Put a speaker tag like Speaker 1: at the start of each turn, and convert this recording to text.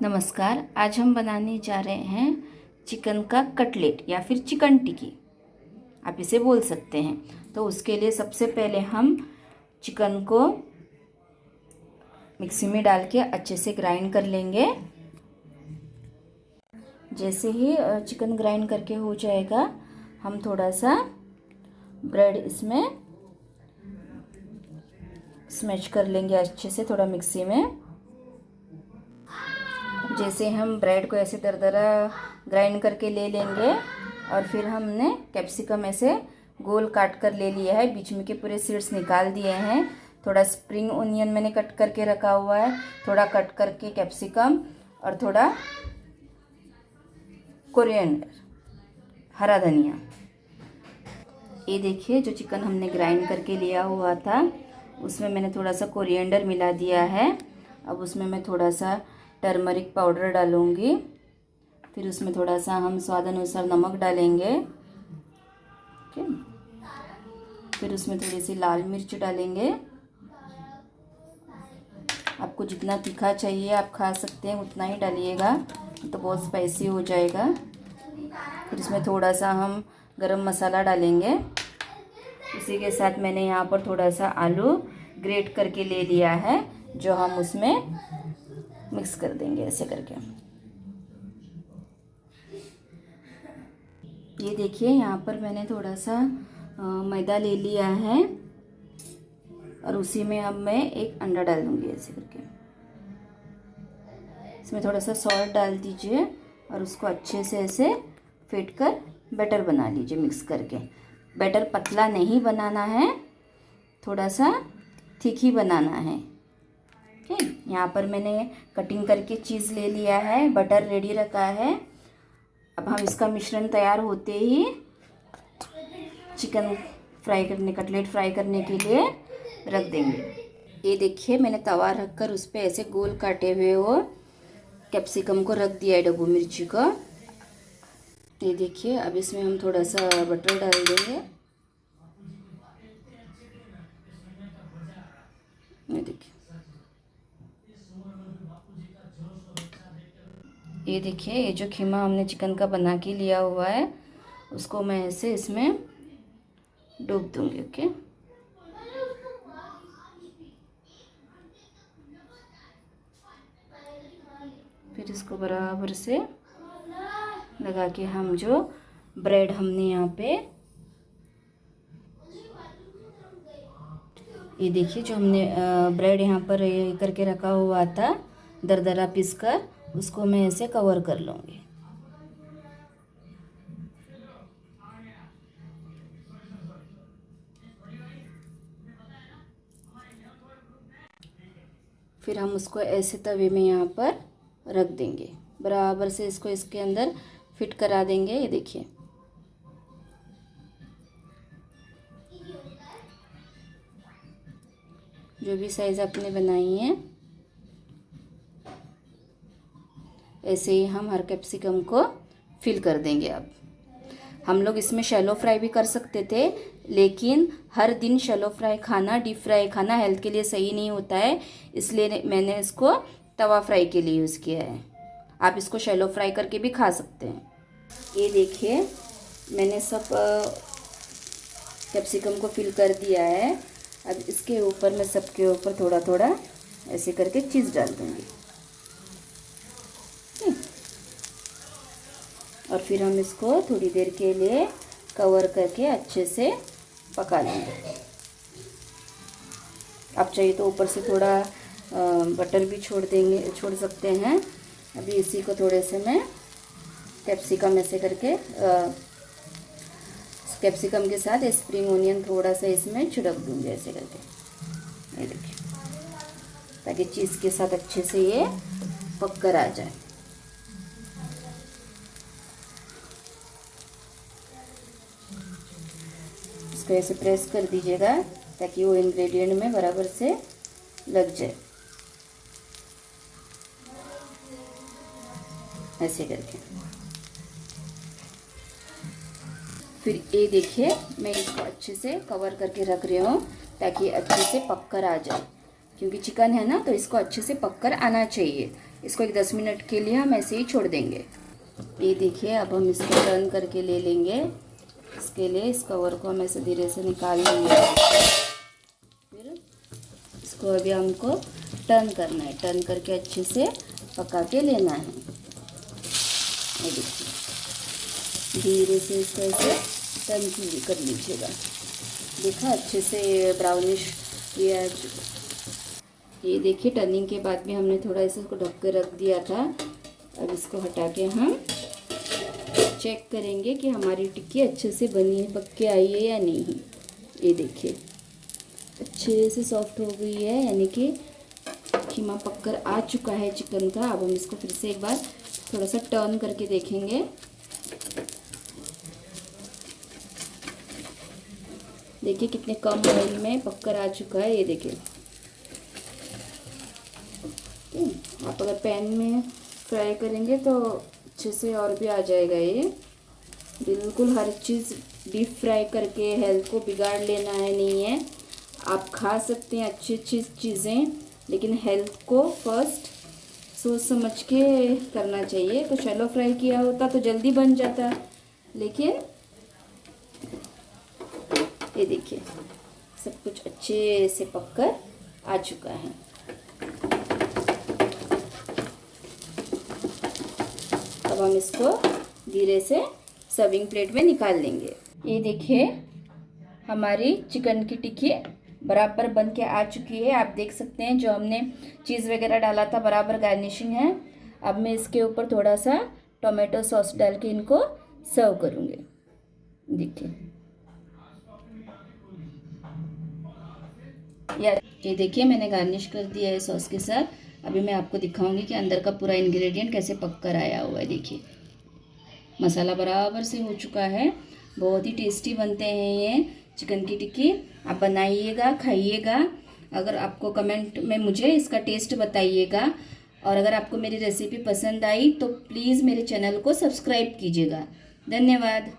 Speaker 1: नमस्कार। आज हम बनाने जा रहे हैं चिकन का कटलेट या फिर चिकन टिक्की, आप इसे बोल सकते हैं। तो उसके लिए सबसे पहले हम चिकन को मिक्सी में डाल के अच्छे से ग्राइंड कर लेंगे। जैसे ही चिकन ग्राइंड करके हो जाएगा, हम थोड़ा सा ब्रेड इसमें स्मैश कर लेंगे अच्छे से, थोड़ा मिक्सी में। जैसे हम ब्रेड को ऐसे दरदरा ग्राइंड करके ले लेंगे, और फिर हमने कैप्सिकम ऐसे गोल काट कर ले लिया है, बीच में के पूरे सीड्स निकाल दिए हैं। थोड़ा स्प्रिंग ओनियन मैंने कट करके रखा हुआ है, थोड़ा कट करके कैप्सिकम, और थोड़ा कोरिएंडर, हरा धनिया। ये देखिए, जो चिकन हमने ग्राइंड करके लिया हुआ था उसमें मैंने थोड़ा सा कोरिएंडर मिला दिया है। अब उसमें मैं थोड़ा सा टर्मरिक पाउडर डालूँगी, फिर उसमें थोड़ा सा हम स्वाद अनुसार नमक डालेंगे। ठीक, फिर उसमें थोड़ी सी लाल मिर्च डालेंगे। आपको जितना तीखा चाहिए आप खा सकते हैं, उतना ही डालिएगा, तो बहुत स्पाइसी हो जाएगा। फिर इसमें थोड़ा सा हम गरम मसाला डालेंगे। इसी के साथ मैंने यहाँ पर थोड़ा सा आलू ग्रेट करके ले लिया है, जो हम उसमें मिक्स कर देंगे ऐसे करके। ये देखिए, यहाँ पर मैंने थोड़ा सा मैदा ले लिया है, और उसी में अब मैं एक अंडा डाल दूँगी ऐसे करके। इसमें थोड़ा सा सॉल्ट डाल दीजिए, और उसको अच्छे से ऐसे फेंट कर बैटर बना लीजिए मिक्स करके। बैटर पतला नहीं बनाना है, थोड़ा सा थिक ही बनाना है। ठीक, यहाँ पर मैंने कटिंग करके चीज़ ले लिया है, बटर रेडी रखा है। अब हम इसका मिश्रण तैयार होते ही चिकन फ्राई करने, कटलेट फ्राई करने के लिए रख देंगे। ये देखिए, मैंने तवा रख कर उस पर ऐसे गोल काटे हुए वो कैप्सिकम को रख दिया है, डब्बू मिर्ची का। ये देखिए, अब इसमें हम थोड़ा सा बटर डाल देंगे। ये देखिए, ये देखिए, ये जो खीमा हमने चिकन का बना के लिया हुआ है उसको मैं ऐसे इसमें डूब दूंगी। ओके, फिर इसको बराबर से लगा के हम जो ब्रेड हमने यहाँ पे, ये देखिए, जो हमने ब्रेड यहाँ पर ये करके रखा हुआ था दरदरा पीस कर, उसको मैं ऐसे कवर कर लूँगी। फिर हम उसको ऐसे तवे में यहाँ पर रख देंगे, बराबर से इसको इसके अंदर फिट करा देंगे। ये देखिए, जो भी साइज़ आपने बनाई है ऐसे ही हम हर कैप्सिकम को फिल कर देंगे। अब हम लोग इसमें शैलो फ्राई भी कर सकते थे, लेकिन हर दिन शैलो फ्राई खाना, डीप फ्राई खाना हेल्थ के लिए सही नहीं होता है, इसलिए मैंने इसको तवा फ्राई के लिए यूज़ किया है। आप इसको शैलो फ्राई करके भी खा सकते हैं। ये देखिए, मैंने सब कैप्सिकम को फिल कर दिया है। अब इसके ऊपर मैं सबके ऊपर थोड़ा थोड़ा ऐसे करके चीज़ डाल दूँगी, और फिर हम इसको थोड़ी देर के लिए कवर करके अच्छे से पका लेंगे। आप चाहिए तो ऊपर से थोड़ा बटर भी छोड़ सकते हैं। अभी इसी को थोड़े से मैं कैप्सिकम ऐसे करके कैप्सिकम के साथ स्प्रिंग ओनियन थोड़ा सा इसमें छिड़क दूँगी ऐसे करके। ये देखिए, ताकि चीज़ के साथ अच्छे से ये पक कर आ जाए। इसको ऐसे प्रेस कर दीजिएगा ताकि वो इंग्रेडिएंट में बराबर से लग जाए, ऐसे करके। फिर ये देखिए, मैं इसको अच्छे से कवर करके रख रही हूँ ताकि अच्छे से पक कर आ जाए, क्योंकि चिकन है ना, तो इसको अच्छे से पक कर आना चाहिए। इसको एक 10 मिनट के लिए हम ऐसे ही छोड़ देंगे। ये देखिए, अब हम इसको टर्न करके ले लेंगे। इसके लिए इस कवर को हम ऐसे धीरे से निकाल लेंगे। फिर इसको अभी हमको टर्न करना है, टर्न करके अच्छे से पका के लेना है। ये देखिए, धीरे से इसको ऐसे टर्न कर लीजिएगा। देखा, अच्छे से ब्राउनिश किया। ये देखिए, टर्निंग के बाद भी हमने थोड़ा ऐसे इसको ढक के रख दिया था। अब इसको हटा के हम चेक करेंगे कि हमारी टिक्की अच्छे से बनी है, पक के आई है या नहीं। ये देखिए, अच्छे से सॉफ्ट हो गई है, यानी कि कीमा पककर आ चुका है चिकन का। अब हम इसको फिर से एक बार थोड़ा सा टर्न करके देखेंगे। देखिए कितने कम ऑयल में पककर आ चुका है। ये देखिए, आप अगर पैन में फ्राई करेंगे तो अच्छे से और भी आ जाएगा। ये बिल्कुल हर चीज़ डीप फ्राई करके हेल्थ को बिगाड़ लेना है नहीं है। आप खा सकते हैं अच्छी अच्छी चीज़ें, लेकिन हेल्थ को फर्स्ट सोच समझ के करना चाहिए। तो शैलो फ्राई किया होता तो जल्दी बन जाता, लेकिन ये देखिए सब कुछ अच्छे से पककर आ चुका है। अब हम इसको धीरे से सर्विंग प्लेट में निकाल लेंगे। ये देखिए, हमारी चिकन की टिक्की बराबर बन के आ चुकी है। आप देख सकते हैं, जो हमने चीज़ वगैरह डाला था बराबर गार्निशिंग है। अब मैं इसके ऊपर थोड़ा सा टोमेटो सॉस डाल के इनको सर्व करूँगी। देखिए, ये देखिए मैंने गार्निश कर दिया है सॉस के साथ। अभी मैं आपको दिखाऊंगी कि अंदर का पूरा इंग्रेडिएंट कैसे पक कर आया हुआ है। देखिए, मसाला बराबर से हो चुका है। बहुत ही टेस्टी बनते हैं ये चिकन की टिक्की। आप बनाइएगा, खाइएगा। अगर आपको कमेंट में मुझे इसका टेस्ट बताइएगा, और अगर आपको मेरी रेसिपी पसंद आई तो प्लीज़ मेरे चैनल को सब्सक्राइब कीजिएगा। धन्यवाद।